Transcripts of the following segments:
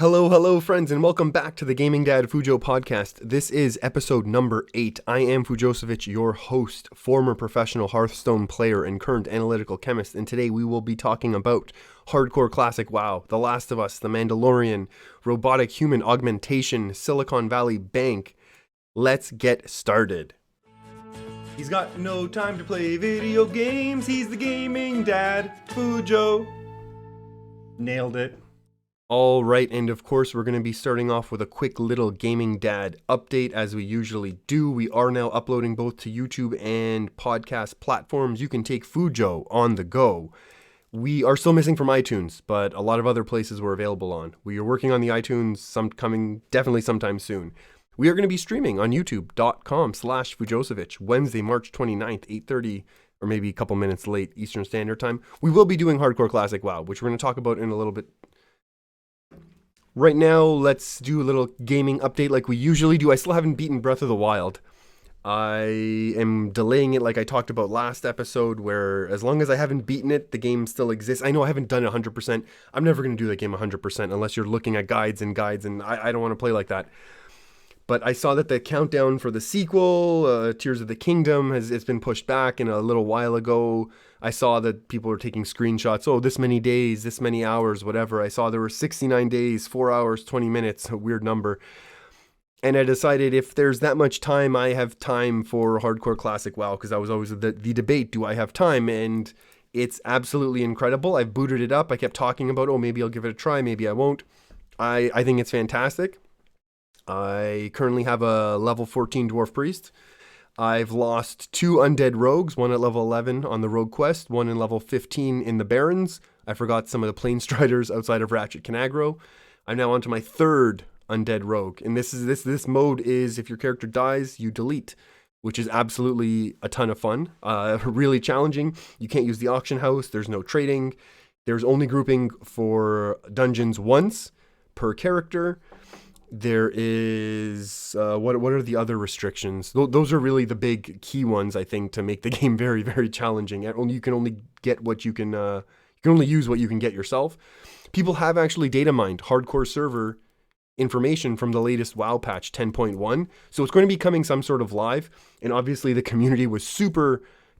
Hello, friends, and welcome back to the Gaming Dad Fujo podcast. This is episode number 8. I am Fujosevich, your host, former professional Hearthstone player and current analytical chemist, and today we will be talking about hardcore classic WoW, The Last of Us, The Mandalorian, robotic human augmentation, Silicon Valley Bank. Let's get started. He's got no time to play video games. He's the Gaming Dad Fujo. Nailed it. All right, and of course, we're going to be starting off with a quick little Gaming Dad update as we usually do. We are now uploading both to YouTube and podcast platforms. You can take Fujo on the go. We are still missing from iTunes, but a lot of other places we're available on. We are working on the iTunes, coming definitely sometime soon. We are going to be streaming on youtube.com/Fujosevich, Wednesday, March 29th, 8:30, or maybe a couple minutes late Eastern Standard Time. We will be doing Hardcore Classic WoW, which we're going to talk about in a little bit. Right now, let's do a little gaming update like we usually do. I still haven't beaten Breath of the Wild. I am delaying it like I talked about last episode, where as long as I haven't beaten it, the game still exists. I know I haven't done it 100%. I'm never going to do that game 100% unless you're looking at guides, and I don't want to play like that. But I saw that the countdown for the sequel, Tears of the Kingdom, it's been pushed back, and a little while ago I saw that people were taking screenshots. Oh, this many days, this many hours, whatever. I saw there were 69 days, 4 hours, 20 minutes, a weird number. And I decided if there's that much time, I have time for Hardcore Classic WoW, because that was always the debate, do I have time? And it's absolutely incredible. I've booted it up. I kept talking about, oh, maybe I'll give it a try, maybe I won't. I think it's fantastic. I currently have a level 14 Dwarf Priest. I've lost 2 undead rogues, one at level 11 on the rogue quest, one in level 15 in the Barrens. I forgot some of the Plane Striders outside of Ratchet Canagro. I'm now onto my 3rd undead rogue, and this mode is if your character dies, you delete, which is absolutely a ton of fun. Really challenging. You can't use the auction house. There's no trading. There's only grouping for dungeons once per character. There is, what are the other restrictions? Those are really the big key ones, I think, to make the game very, very challenging. You can only get what you can only use what you can get yourself. People have actually data mined hardcore server information from the latest WoW patch 10.1. So it's going to be coming some sort of live. And obviously the community was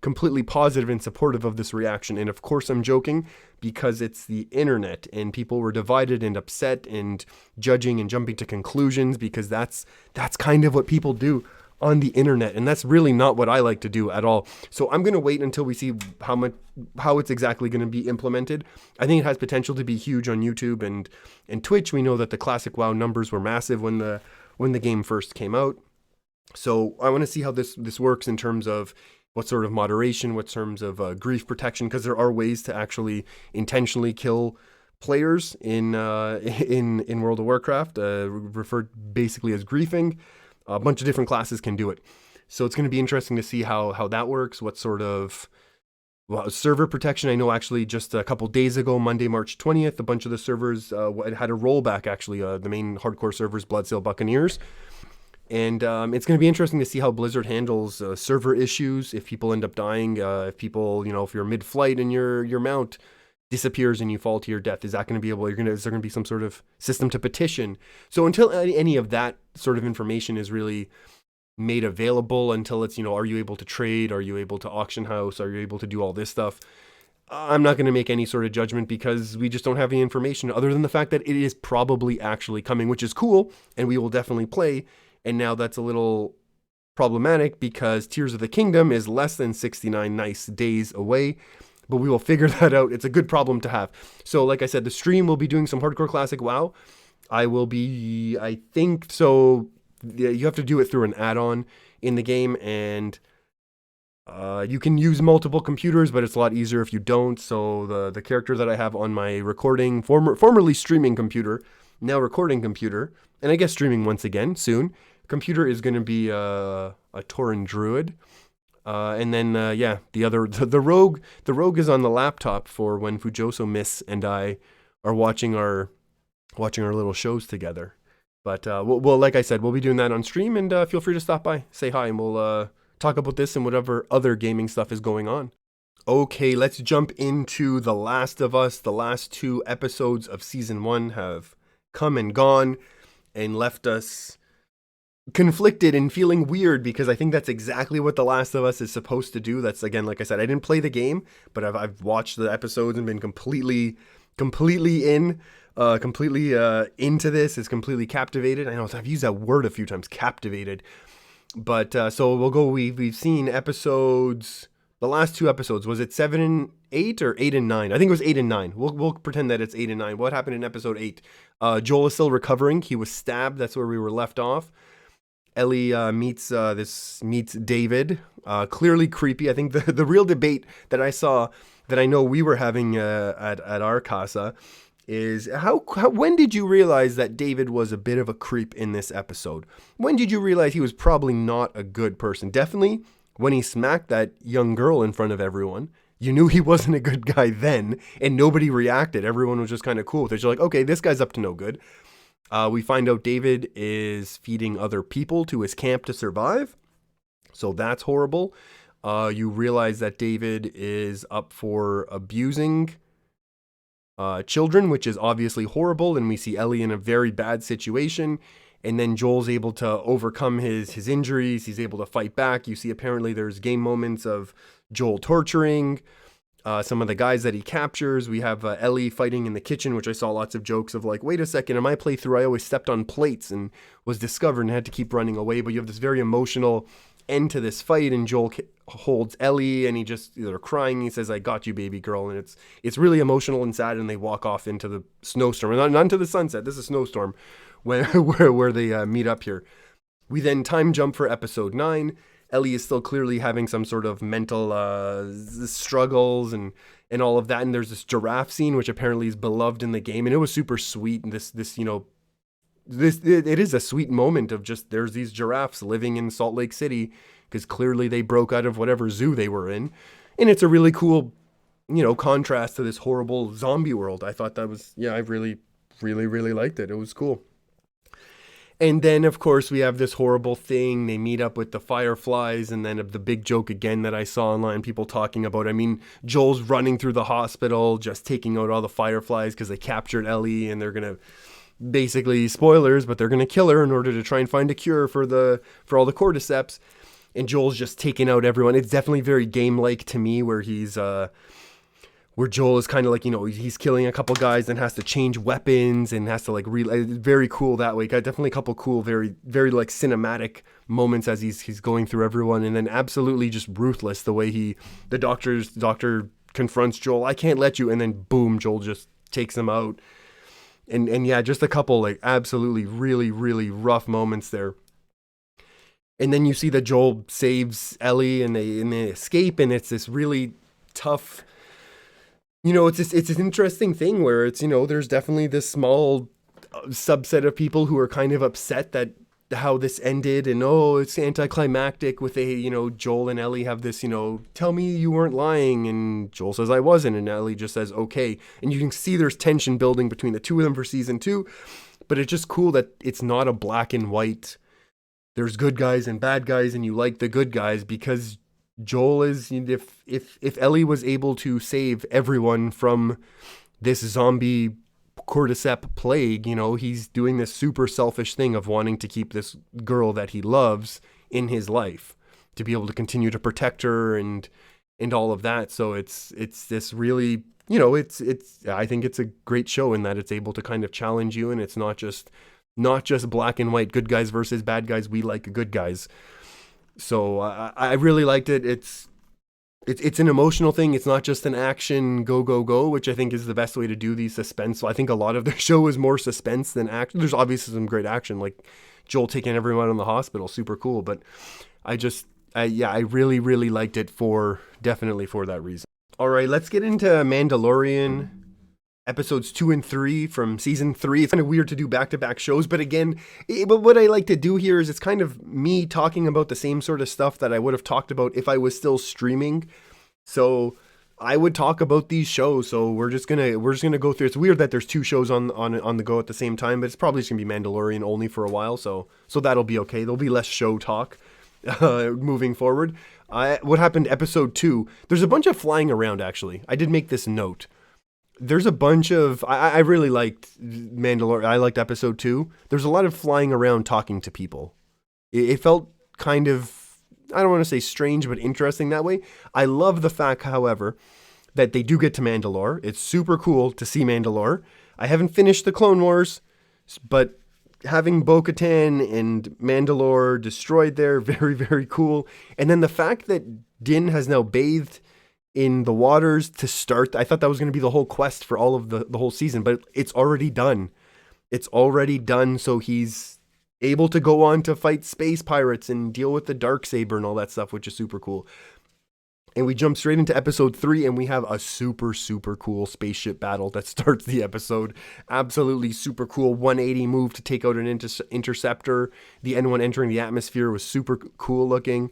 completely positive and supportive of this reaction. And of course I'm joking, because it's the internet and people were divided and upset and judging and jumping to conclusions, because that's kind of what people do on the internet, and that's really not what I like to do at all. So I'm going to wait until we see how it's exactly going to be implemented. I think it has potential to be huge on YouTube and Twitch. We know that the classic WoW numbers were massive when the game first came out. So I want to see how this works in terms of what sort of moderation, what terms of grief protection, because there are ways to actually intentionally kill players in World of Warcraft, referred basically as griefing. A bunch of different classes can do it. So it's going to be interesting to see how that works, what sort of server protection. I know actually just a couple days ago, Monday, March 20th, a bunch of the servers had a rollback, actually, the main hardcore servers, Bloodsail Buccaneers. And it's going to be interesting to see how Blizzard handles server issues. If people end up dying, if you're mid-flight and your mount disappears and you fall to your death, is that going to be able? Is there going to be some sort of system to petition? So until any of that sort of information is really made available, until it's are you able to trade? Are you able to auction house? Are you able to do all this stuff? I'm not going to make any sort of judgment, because we just don't have any information other than the fact that it is probably actually coming, which is cool, and we will definitely play. And now that's a little problematic, because Tears of the Kingdom is less than 69 nice days away, but we will figure that out. It's a good problem to have. So like I said, the stream will be doing some hardcore classic WoW. I think so. You have to do it through an add-on in the game, and you can use multiple computers, but it's a lot easier if you don't. So the character that I have on my recording, formerly streaming computer, now recording computer, and I guess streaming once again soon, computer is going to be a Tauren Druid. And then the rogue is on the laptop for when Fujoso Miss and I are watching our little shows together. But we'll like I said, we'll be doing that on stream, and feel free to stop by, say hi, and we'll talk about this and whatever other gaming stuff is going on. Okay, let's jump into The Last of Us. The last 2 episodes of season 1 have come and gone and left us conflicted and feeling weird, because I think that's exactly what The Last of Us is supposed to do. That's, again, like I said, I didn't play the game, but I've watched the episodes and been completely into this. Is completely captivated. I know I've used that word a few times, captivated. But so we'll go. We've seen episodes. The last two episodes, was it 7 and 8 or 8 and 9? I think it was 8 and 9. We'll pretend that it's 8 and 9. What happened in episode 8? Joel is still recovering. He was stabbed. That's where we were left off. Ellie meets David. Clearly creepy. I think the real debate that I saw, that I know we were having at our casa, is when did you realize that David was a bit of a creep in this episode? When did you realize he was probably not a good person? Definitely when he smacked that young girl in front of everyone. You knew he wasn't a good guy then, and nobody reacted. Everyone was just kind of cool with it. You're like, okay, this guy's up to no good. We find out David is feeding other people to his camp to survive. So that's horrible. You realize that David is up for abusing children, which is obviously horrible. And we see Ellie in a very bad situation. And then Joel's able to overcome his injuries. He's able to fight back. You see, apparently there's game moments of Joel torturing some of the guys that he captures. We have Ellie fighting in the kitchen, which I saw lots of jokes of, like, wait a second, in my playthrough, I always stepped on plates and was discovered and had to keep running away. But you have this very emotional end to this fight, and Joel holds Ellie, and they're crying. He says, "I got you, baby girl." And it's really emotional and sad, and they walk off into the snowstorm. Not into the sunset. This is a snowstorm where they meet up here. We then time jump for episode 9. Ellie is still clearly having some sort of mental struggles and all of that. And there's this giraffe scene, which apparently is beloved in the game. And it was super sweet. And it is a sweet moment of just, there's these giraffes living in Salt Lake City, because clearly they broke out of whatever zoo they were in. And it's a really cool, contrast to this horrible zombie world. I thought that was, I really, really, really liked it. It was cool. And then, of course, we have this horrible thing. They meet up with the Fireflies, and then the big joke again that I saw online, people talking about, Joel's running through the hospital, just taking out all the Fireflies because they captured Ellie, and they're going to, basically, spoilers, but they're going to kill her in order to try and find a cure for all the cordyceps. And Joel's just taking out everyone. It's definitely very game-like to me, where where Joel is kind of like, he's killing a couple guys and has to change weapons and has to very cool that way. Got definitely a couple cool, very, very cinematic moments as he's going through everyone. And then absolutely just ruthless the way the doctor confronts Joel. "I can't let you." And then boom, Joel just takes him out. And yeah, just a couple absolutely really, really rough moments there. And then you see that Joel saves Ellie and they escape, and it's this really tough, it's an interesting thing where it's, there's definitely this small subset of people who are kind of upset that how this ended, and it's anticlimactic with Joel and Ellie have this, "Tell me you weren't lying," and Joel says, "I wasn't," and Ellie just says, "Okay." And you can see there's tension building between the two of them for season 2, but it's just cool that it's not a black and white, there's good guys and bad guys, and you like the good guys, because Joel is, if Ellie was able to save everyone from this zombie cordyceps plague, he's doing this super selfish thing of wanting to keep this girl that he loves in his life, to be able to continue to protect her and all of that. So it's this really, I think it's a great show in that it's able to kind of challenge you, and it's not just black and white, good guys versus bad guys. We like good guys. So I really liked it. It's an emotional thing. It's not just an action go, which I think is the best way to do these suspense. So I think a lot of the show is more suspense than action. There's obviously some great action, like Joel taking everyone in the hospital, super cool. But I really, really liked it definitely for that reason. All right, let's get into Mandalorian episodes 2 and 3 from season 3. It's kind of weird to do back-to-back shows, but again, but what I like to do here is it's kind of me talking about the same sort of stuff that I would have talked about if I was still streaming. So I would talk about these shows. So we're just gonna go through. It's weird that there's 2 shows on the go at the same time, but it's probably just gonna be Mandalorian only for a while. So that'll be okay. There'll be less show talk moving forward. What happened episode 2? There's a bunch of flying around. Actually, I did make this note. there's a bunch of I really liked Mandalorian. I liked episode 2. There's a lot of flying around talking to people. It felt kind of, I don't want to say strange, but interesting that way. I love the fact, however, that they do get to Mandalore. It's super cool to see Mandalore. I haven't finished the Clone Wars, but having Bo-Katan and Mandalore destroyed there, very, very cool. And then the fact that Din has now bathed in the waters to start, I thought that was going to be the whole quest for all of the whole season, but it's already done. It's already done, so he's able to go on to fight space pirates and deal with the Darksaber and all that stuff, which is super cool. And we jump straight into episode 3, and we have a super, super cool spaceship battle that starts the episode. Absolutely super cool 180 move to take out an interceptor. The N1 entering the atmosphere was super cool looking.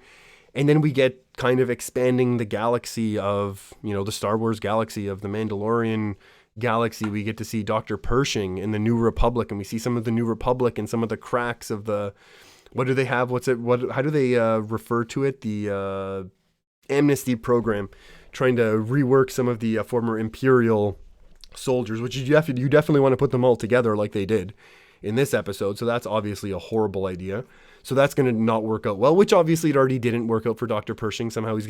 And then we get kind of expanding the galaxy of, the Star Wars galaxy of the Mandalorian galaxy. We get to see Dr. Pershing in the New Republic, and we see some of the New Republic and some of the cracks of the, what do they have? How do they refer to it? The amnesty program, trying to rework some of the former Imperial soldiers, which you definitely want to put them all together like they did in this episode. So that's obviously a horrible idea. So that's going to not work out well, which obviously it already didn't work out for Dr. Pershing. Somehow he's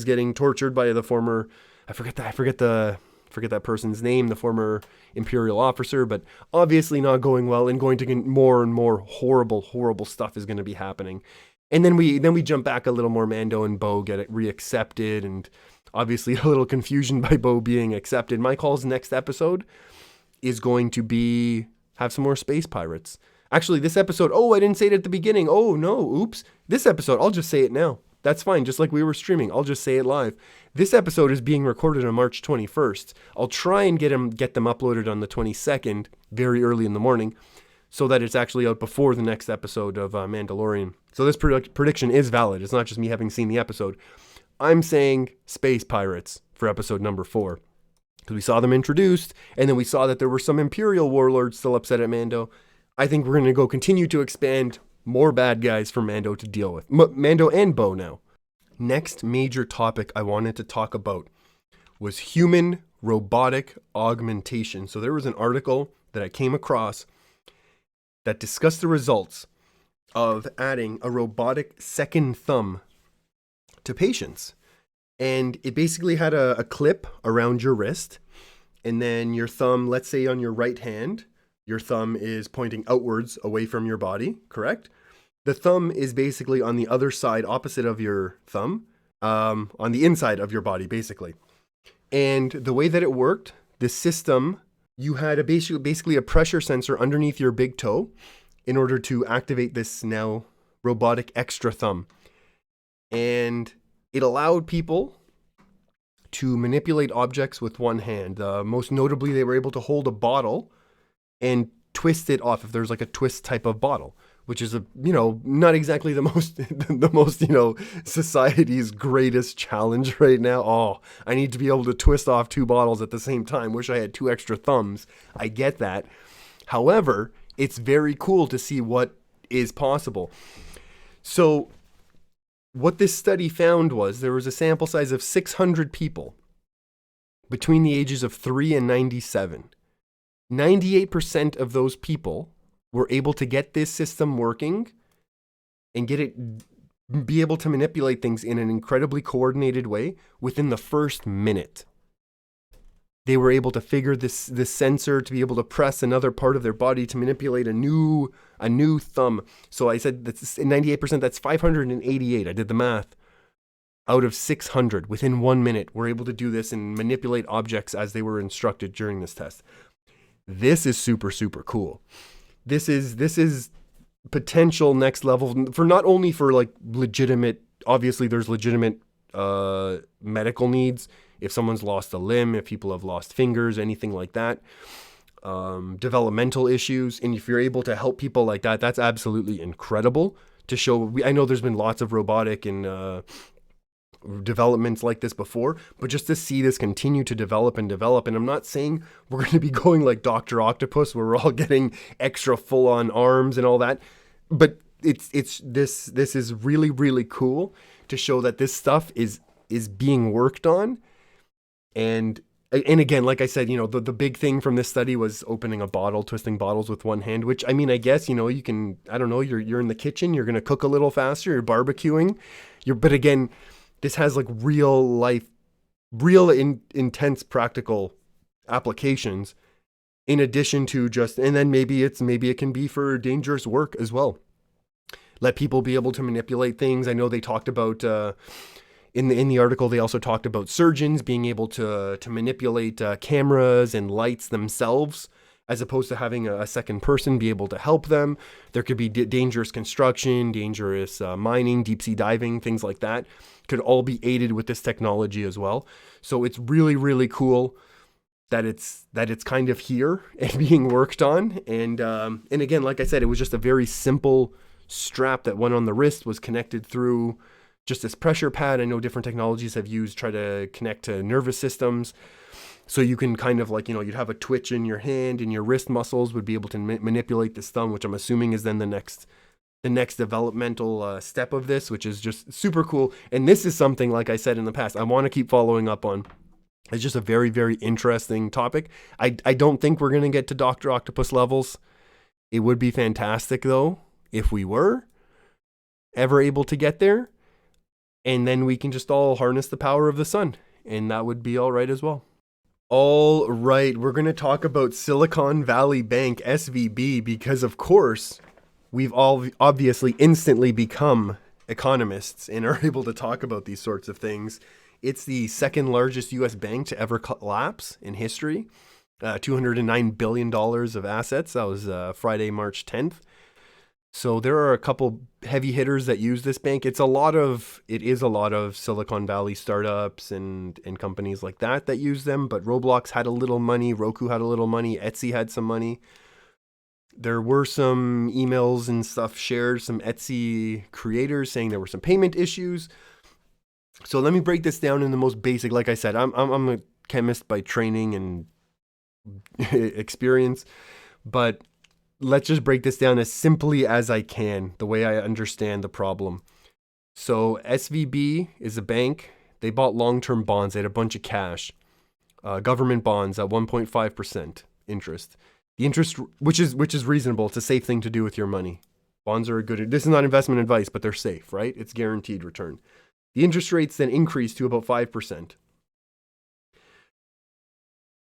getting tortured by the former, I forget that person's name, the former Imperial officer, but obviously not going well, and going to get more and more horrible stuff is going to be happening. And then we jump back a little more. Mando and Bo get it reaccepted, and obviously a little confusion by Bo being accepted. My call's next episode is going to have some more space pirates. Actually, this episode, I didn't say it at the beginning. Oh no, oops. This episode, I'll just say it now. That's fine, just like we were streaming. I'll just say it live. This episode is being recorded on March 21st. I'll try and get them uploaded on the 22nd, very early in the morning, so that it's actually out before the next episode of Mandalorian. So this prediction is valid. It's not just me having seen the episode. I'm saying space pirates for episode number 4. Because we saw them introduced, and then we saw that there were some Imperial warlords still upset at Mando. I think we're going to continue to expand more bad guys for Mando to deal with. Mando and Bo now. Next major topic I wanted to talk about was human robotic augmentation. So there was an article that I came across that discussed the results of adding a robotic second thumb to patients. And it basically had a clip around your wrist, and then your thumb, let's say on your right hand, your thumb is pointing outwards away from your body, correct? The thumb is basically on the other side, opposite of your thumb, on the inside of your body, basically. And the way that it worked, the system, you had basically a pressure sensor underneath your big toe in order to activate this now robotic extra thumb. And it allowed people to manipulate objects with one hand. Most notably, they were able to hold a bottle and twist it off if there's like a twist type of bottle, which is not exactly the most society's greatest challenge right now. Oh, I need to be able to twist off 2 bottles at the same time. Wish I had 2 extra thumbs. I get that. However, it's very cool to see what is possible. So what this study found was there was a sample size of 600 people between the ages of 3 and 97. 98% of those people were able to get this system working and be able to manipulate things in an incredibly coordinated way within the first minute. They were able to figure this sensor to be able to press another part of their body to manipulate a new thumb. So I said that's 98%, that's 588. I did the math. Out of 600 within 1 minute were able to do this and manipulate objects as they were instructed during this test. This is super, super cool. This is potential next level for not only for like legitimate, obviously there's legitimate medical needs. If someone's lost a limb, if people have lost fingers, anything like that, developmental issues. And if you're able to help people like that, that's absolutely incredible to show. I know there's been lots of robotic and developments like this before, but just to see this continue to develop, and I'm not saying we're going to be going like Dr. Octopus where we're all getting extra full-on arms and all that, but this is really, really cool to show that this stuff is being worked on. And And again, like I said, the big thing from this study was opening a bottle, twisting bottles with one hand, which, I mean, I guess, you can, I don't know, you're in the kitchen, you're going to cook a little faster, you're barbecuing. But again, this has like real life, intense practical applications in addition to just, and then maybe it can be for dangerous work as well. Let people be able to manipulate things. I know they talked about, in the article, they also talked about surgeons being able to manipulate cameras and lights themselves, as opposed to having a second person be able to help them. There could be dangerous construction, dangerous mining, deep sea diving, things like that could all be aided with this technology as well. So it's really, really cool that it's kind of here and being worked on. And again, like I said, it was just a very simple strap that went on the wrist, was connected through just this pressure pad. I know different technologies have try to connect to nervous systems. So you can kind of like, you'd have a twitch in your hand and your wrist muscles would be able to manipulate this thumb, which I'm assuming is then the next developmental step of this, which is just super cool. And this is something, like I said in the past, I want to keep following up on. It's just a very, very interesting topic. I don't think we're going to get to Dr. Octopus levels. It would be fantastic, though, if we were ever able to get there. And then we can just all harness the power of the sun. And that would be all right as well. All right, we're going to talk about Silicon Valley Bank, SVB, because, of course, we've all obviously instantly become economists and are able to talk about these sorts of things. It's the second largest U.S. bank to ever collapse in history. $209 billion of assets. That was Friday, March 10th. So there are a couple heavy hitters that use this bank. It is a lot of Silicon Valley startups and companies like that use them. But Roblox had a little money. Roku had a little money. Etsy had some money. There were some emails and stuff shared, some Etsy creators saying there were some payment issues. So let me break this down in the most basic. Like I said, I'm a chemist by training and experience, but let's just break this down as simply as I can, the way I understand the problem. So SVB is a bank. They bought long-term bonds. They had a bunch of cash, government bonds at 1.5% interest. The interest, which is reasonable. It's a safe thing to do with your money. Bonds are a good. This is not investment advice, but they're safe, right? It's guaranteed return. The interest rates then increased to about 5%.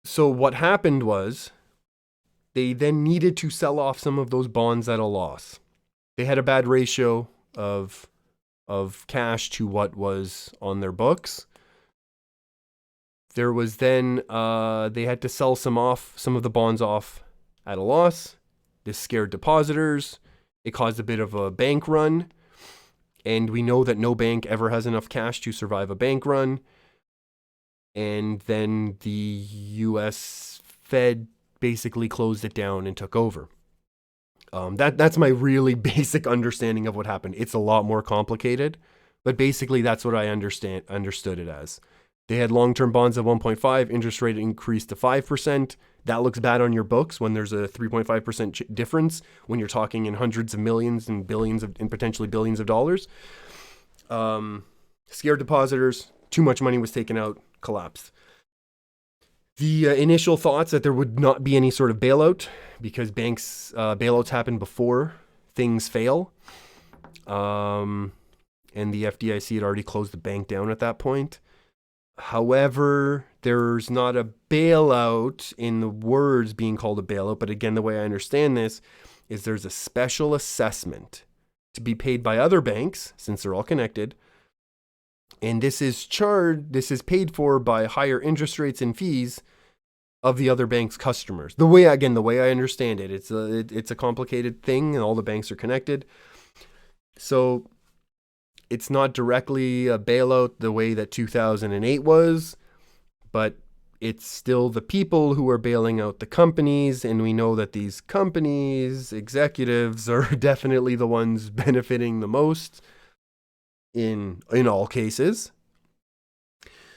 So what happened was they then needed to sell off some of those bonds at a loss. They had a bad ratio of cash to what was on their books. There was then, they had to sell some of the bonds off at a loss. This scared depositors. It caused a bit of a bank run. And we know that no bank ever has enough cash to survive a bank run. And then the U.S. Fed basically closed it down and took over. That's my really basic understanding of what happened. It's a lot more complicated, but basically that's what I understood it as. They had long-term bonds at 1.5, interest rate increased to 5%. That looks bad on your books when there's a 3.5% difference, when you're talking in hundreds of millions and billions and potentially billions of dollars. Scared depositors, too much money was taken out, collapsed. The initial thoughts that there would not be any sort of bailout because banks bailouts happen before things fail. And the FDIC had already closed the bank down at that point. However, there's not a bailout in the words being called a bailout. But again, the way I understand this is there's a special assessment to be paid by other banks, since they're all connected. And this is paid for by higher interest rates and fees of the other bank's customers. The way I understand it, it's a complicated thing and all the banks are connected. So it's not directly a bailout the way that 2008 was, but it's still the people who are bailing out the companies. And we know that these companies, executives are definitely the ones benefiting the most in all cases.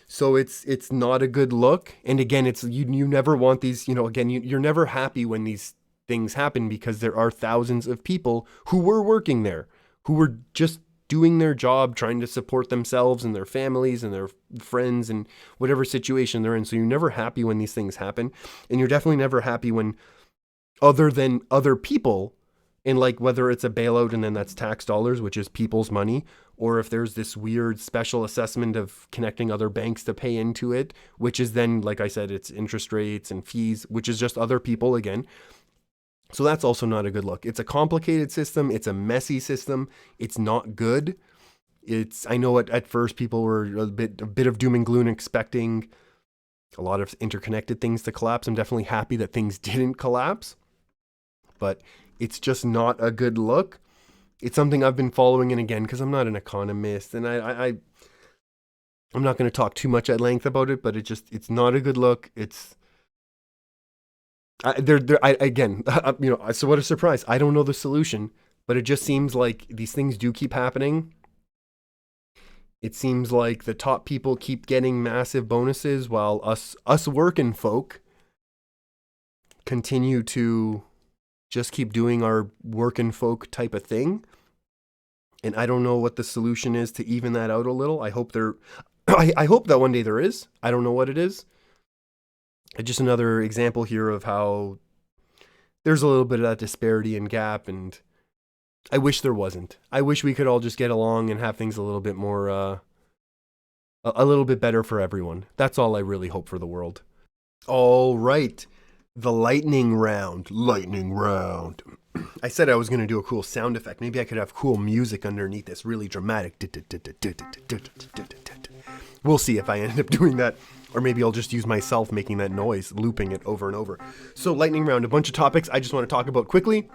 So it's not a good look. And again, it's you never want these, you're never happy when these things happen because there are thousands of people who were working there, who were just doing their job, trying to support themselves and their families and their friends and whatever situation they're in. So you're never happy when these things happen. And you're definitely never happy when other people, and like whether it's a bailout and then that's tax dollars, which is people's money, or if there's this weird special assessment of connecting other banks to pay into it, which is then, like I said, it's interest rates and fees, which is just other people again. So that's also not a good look. It's a complicated system. It's a messy system. It's not good. I know at first people were a bit of doom and gloom, expecting a lot of interconnected things to collapse. I'm definitely happy that things didn't collapse, but it's just not a good look. It's something I've been following, and again, because I'm not an economist, and I'm not going to talk too much at length about it, but it's not a good look. Again, so what a surprise. I don't know the solution, but it just seems like these things do keep happening. It seems like the top people keep getting massive bonuses while us working folk continue to just keep doing our working folk type of thing. And I don't know what the solution is to even that out a little. I hope I hope that one day there is. I don't know what it is. Just another example here of how there's a little bit of that disparity and gap, and I wish there wasn't. I wish we could all just get along and have things a little bit more, a little bit better for everyone. That's all I really hope for the world. All right. The lightning round. Lightning round. I said I was going to do a cool sound effect. Maybe I could have cool music underneath this, really dramatic. We'll see if I end up doing that. Or maybe I'll just use myself making that noise, looping it over and over. So lightning round, a bunch of topics I just want to talk about quickly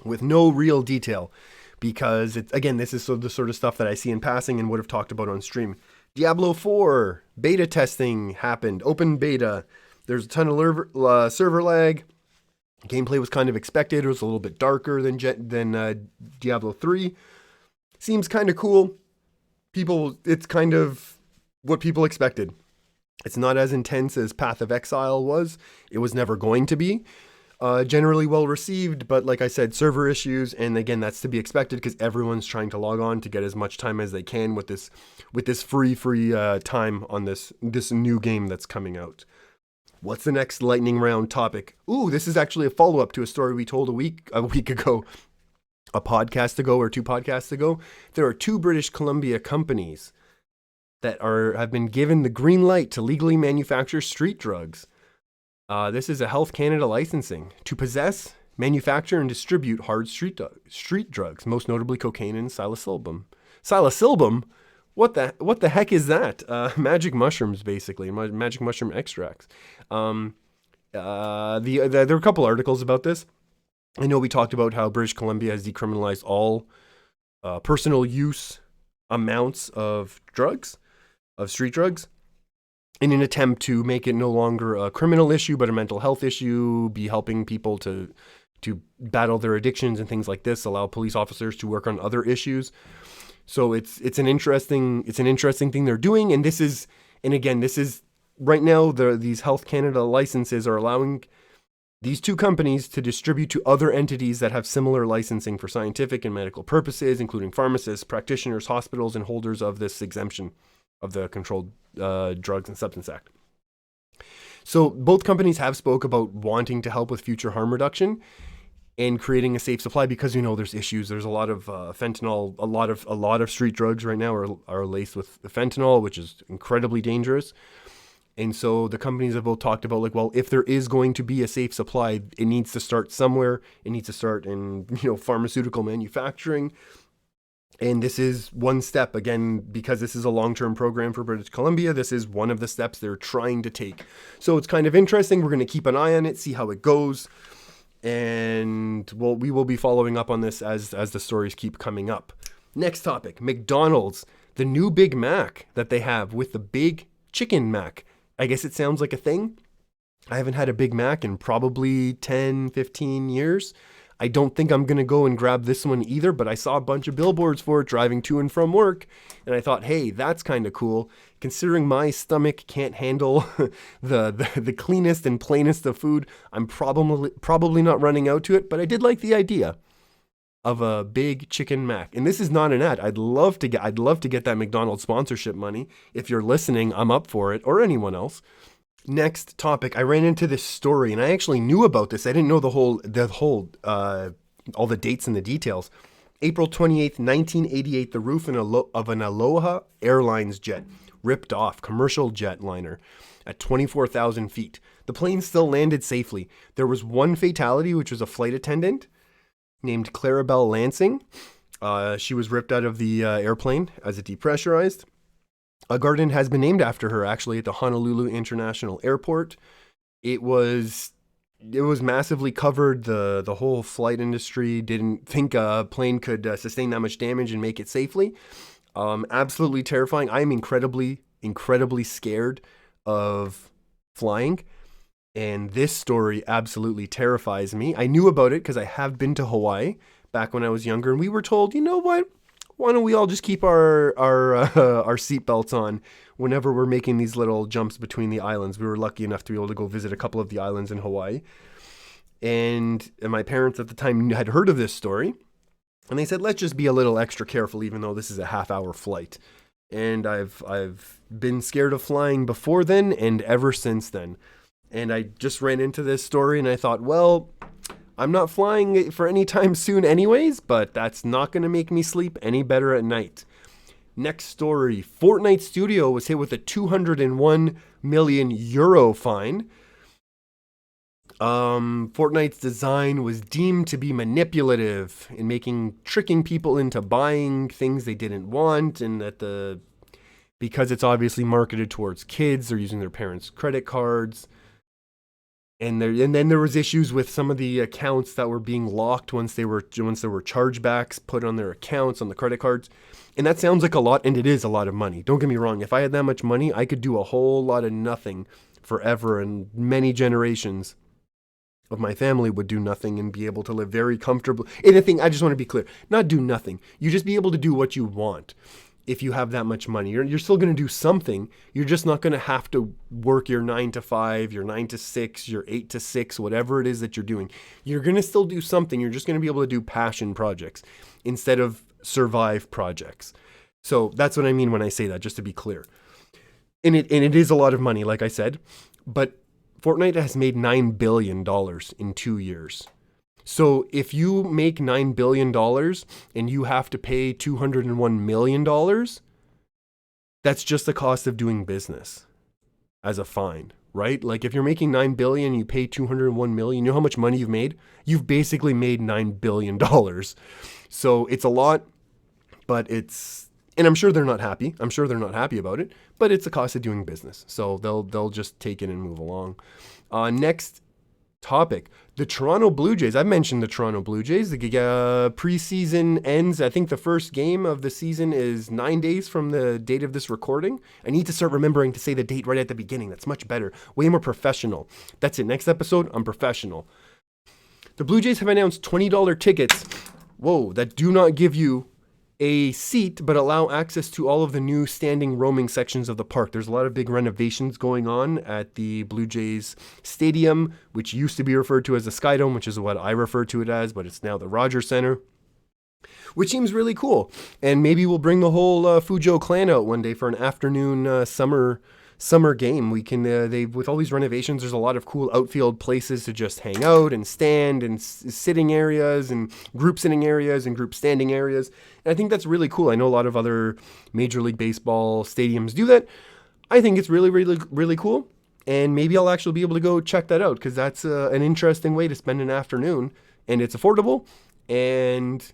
with no real detail. Because, this is the sort of stuff that I see in passing and would have talked about on stream. Diablo 4, beta testing happened, open beta. There's a ton of server lag. Gameplay was kind of expected. It was a little bit darker than Diablo 3. Seems kind of cool. It's kind of what people expected. It's not as intense as Path of Exile was. It was never going to be. Generally well received, but like I said, server issues, and again, that's to be expected because everyone's trying to log on to get as much time as they can with this free time on this new game that's coming out. What's the next lightning round topic? Ooh, this is actually a follow-up to a story we told a week ago, a podcast ago or 2 podcasts ago. There are 2 British Columbia companies that have been given the green light to legally manufacture street drugs. This is a Health Canada licensing to possess, manufacture, and distribute hard street drugs, most notably cocaine and psilocybin. Psilocybin? What the heck is that? Magic mushrooms, basically, magic mushroom extracts. There are a couple articles about this. I know we talked about how British Columbia has decriminalized all personal use amounts of street drugs, in an attempt to make it no longer a criminal issue, but a mental health issue, be helping people to battle their addictions and things like this, allow police officers to work on other issues. So it's an interesting thing they're doing. And this is right now, these Health Canada licenses are allowing these 2 companies to distribute to other entities that have similar licensing for scientific and medical purposes, including pharmacists, practitioners, hospitals, and holders of this exemption of the Controlled Drugs and Substance Act. So both companies have spoke about wanting to help with future harm reduction and creating a safe supply because, there's issues. There's a lot of fentanyl. A lot of street drugs right now are laced with fentanyl, which is incredibly dangerous. And so the companies have both talked about if there is going to be a safe supply, it needs to start somewhere. It needs to start in, pharmaceutical manufacturing. And this is one step, again, because this is a long-term program for British Columbia. This is one of the steps they're trying to take. So it's kind of interesting. We're going to keep an eye on it, see how it goes. And we will be following up on this as the stories keep coming up. Next topic, McDonald's, the new Big Mac that they have with the Big Chicken Mac. I guess it sounds like a thing. I haven't had a Big Mac in probably 10, 15 years. I don't think I'm going to go and grab this one either, but I saw a bunch of billboards for it driving to and from work, and I thought, hey, that's kind of cool. Considering my stomach can't handle the cleanest and plainest of food, I'm probably not running out to it, but I did like the idea. of a big chicken mac. And this is not an ad. I'd love to get that McDonald's sponsorship money. If you're listening, I'm up for it, or anyone else. Next topic. I ran into this story and I actually knew about this. I didn't know all the dates and the details. April 28th, 1988, the roof of an Aloha Airlines jet ripped off, commercial jetliner, at 24,000 feet. The plane still landed safely. There was one fatality, which was a flight attendant named Clarabelle Lansing. She was ripped out of the airplane as it depressurized. A garden has been named after her, actually, at the Honolulu International Airport. It was massively covered. The whole flight industry didn't think a plane could sustain that much damage and make it safely. Absolutely terrifying. I'm incredibly scared of flying. And this story absolutely terrifies me. I knew about it because I have been to Hawaii back when I was younger. And we were told, you know what? Why don't we all just keep our seatbelts on whenever we're making these little jumps between the islands? We were lucky enough to be able to go visit a couple of the islands in Hawaii. And my parents at the time had heard of this story. And they said, let's just be a little extra careful, even though this is a half-hour flight. And I've been scared of flying before then and ever since then. And I just ran into this story and I thought, well, I'm not flying for any time soon anyways, but that's not going to make me sleep any better at night. Next story. Fortnite Studio was hit with a 201 million euro fine. Fortnite's design was deemed to be manipulative in tricking people into buying things they didn't want, and because it's obviously marketed towards kids, they're using their parents' credit cards. And then there was issues with some of the accounts that were being locked once there were chargebacks put on their accounts on the credit cards. And that sounds like a lot, and it is a lot of money. Don't get me wrong. If I had that much money, I could do a whole lot of nothing forever, and many generations of my family would do nothing and be able to live very comfortably. And I just want to be clear, not do nothing. You just be able to do what you want. If you have that much money, you're still going to do something. You're just not going to have to work your 9 to 5, your 9 to 6, your 8 to 6, whatever it is that you're doing. You're going to still do something. You're just going to be able to do passion projects instead of survive projects. So that's what I mean when I say that, just to be clear. And it is a lot of money, like I said, but Fortnite has made $9 billion in 2 years. So if you make $9 billion and you have to pay $201 million, that's just the cost of doing business as a fine, right? Like if you're making $9 billion and you pay $201 million, you know how much money you've made? You've basically made $9 billion. So it's a lot, but and I'm sure they're not happy. I'm sure they're not happy about it, but it's the cost of doing business. So they'll just take it and move along. Next topic, the Toronto Blue Jays. I mentioned the Toronto Blue Jays. The preseason ends. I think the first game of the season is 9 days from the date of this recording. I need to start remembering to say the date right at the beginning. That's much better. Way more professional. That's it. Next episode, I'm professional. The Blue Jays have announced $20 tickets. Whoa, that do not give you a seat, but allow access to all of the new standing roaming sections of the park. There's a lot of big renovations going on at the Blue Jays Stadium, which used to be referred to as the Skydome, which is what I refer to it as, but it's now the Rogers Center, which seems really cool. And maybe we'll bring the whole Fujo clan out one day for an afternoon summer game. We can with all these renovations, there's a lot of cool outfield places to just hang out and stand, and sitting areas and group sitting areas and group standing areas. And I think that's really cool. I know a lot of other Major League Baseball stadiums do that. I think it's really, really, really cool. And maybe I'll actually be able to go check that out, because that's an interesting way to spend an afternoon, and it's affordable. And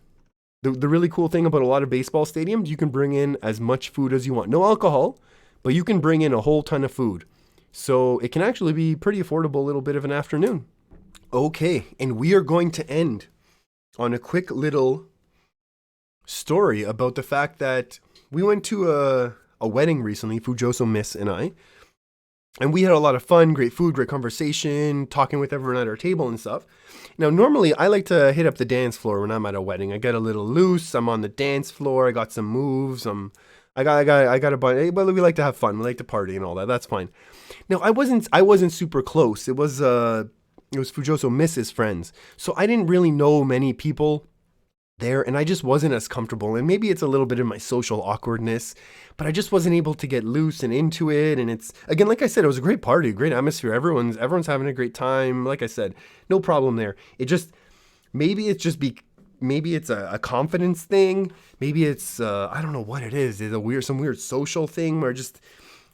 the really cool thing about a lot of baseball stadiums, you can bring in as much food as you want. No alcohol, but you can bring in a whole ton of food. So it can actually be pretty affordable, a little bit of an afternoon. Okay, and we are going to end on a quick little story about the fact that we went to a wedding recently, Fujoso Miss and I, and we had a lot of fun, great food, great conversation, talking with everyone at our table and stuff. Now, normally I like to hit up the dance floor when I'm at a wedding. I get a little loose. I'm on the dance floor. I got some moves. I got a bunch. Well, we like to have fun. We like to party and all that. That's fine. Now, I wasn't super close. It was Fujoso Miss's friends, so I didn't really know many people there, and I just wasn't as comfortable. And maybe it's a little bit of my social awkwardness, but I just wasn't able to get loose and into it. And it's, again, like I said, it was a great party, a great atmosphere. Everyone's having a great time. Like I said, no problem there. It just, maybe it's just maybe it's a confidence thing. Maybe it's I don't know what it is. It's some weird social thing where I just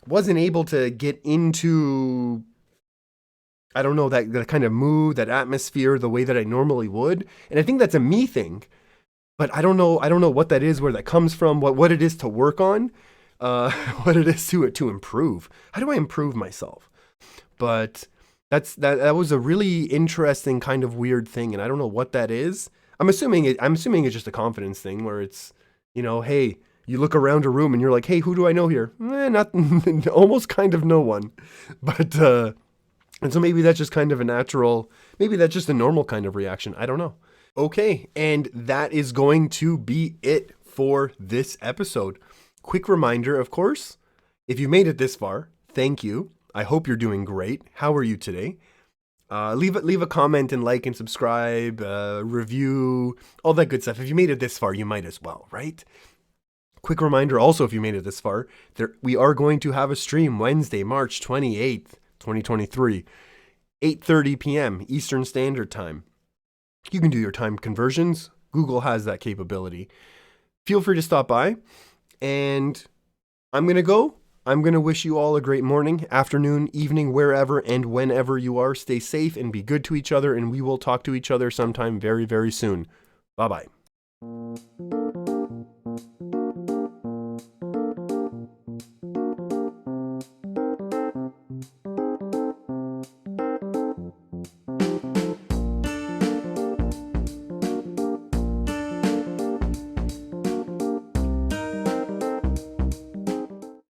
wasn't able to get into, I don't know, that kind of mood, that atmosphere, the way that I normally would. And I think that's a me thing. But I don't know what that is, where that comes from, what it is to work on, what it is to improve. How do I improve myself? But that was a really interesting kind of weird thing, and I don't know what that is. I'm assuming it's just a confidence thing where it's, hey, you look around a room and you're like, hey, who do I know here? Not almost kind of no one. But and so maybe that's just kind of a natural, maybe that's just a normal kind of reaction. I don't know. Okay, and that is going to be it for this episode. Quick reminder, of course, if you made it this far, thank you. I hope you're doing great. How are you today? Leave a comment and like and subscribe, review, all that good stuff. If you made it this far, you might as well, right? Quick reminder also, if you made it this far, we are going to have a stream Wednesday, March 28th, 2023, 8:30 p.m. Eastern Standard Time. You can do your time conversions. Google has that capability. Feel free to stop by. And I'm going to go. I'm going to wish you all a great morning, afternoon, evening, wherever and whenever you are. Stay safe and be good to each other. And we will talk to each other sometime very, very soon. Bye-bye.